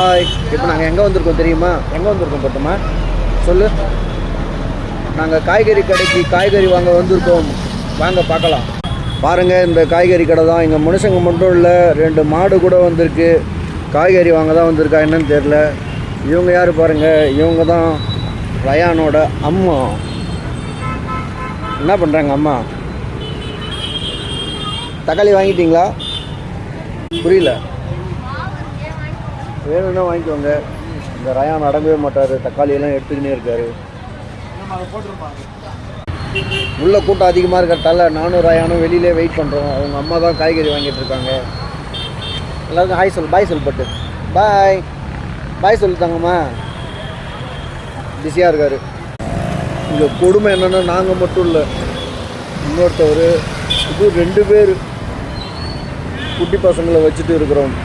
Hi, இப்போ நாங்கள் எங்கே வந்திருக்கோம் தெரியுமா? எங்கே வந்திருக்கோம் பட்டுமா சொல்லு. நாங்கள் காய்கறி கடைக்கு காய்கறி வாங்க வந்திருக்கோம். வாங்க பார்க்கலாம். பாருங்கள், இந்த காய்கறி கடை தான். இங்கே மனுஷங்க மட்டும் இல்லை, 2 மாடு கூட வந்திருக்கு. காய்கறி வாங்க தான் வந்திருக்கா என்னன்னு தெரில. இவங்க யார் பாருங்கள், இவங்க தான் ரயானோட அம்மா. என்ன பண்ணுறாங்க அம்மா? தக்காளி வாங்கிட்டீங்களா? புரியல. வேணும்னா வாங்கிக்கோங்க. இந்த ரயான் அடங்கவே மாட்டார், தக்காளியெல்லாம் எடுத்துக்கினே இருக்கார். உள்ள கூட்டம் அதிகமாக இருக்கிறதால நானும் ரயானும் வெளியிலே வெயிட் பண்ணுறோம். அவங்க அம்மா தான் காய்கறி வாங்கிட்டு இருக்காங்க. எல்லாருக்கும் ஹாய் சொல், பாய் சொல் பட்டு. பாய் பாய் சொல்லித்தாங்கம்மா. பிஸியாக இருக்கார். இங்கே கொடுமை என்னென்னா, நாங்கள் மட்டும் இல்லை, இன்னொருத்தவர், இது 2 பேர் குட்டி பசங்களை வச்சுட்டு இருக்கிறோம்.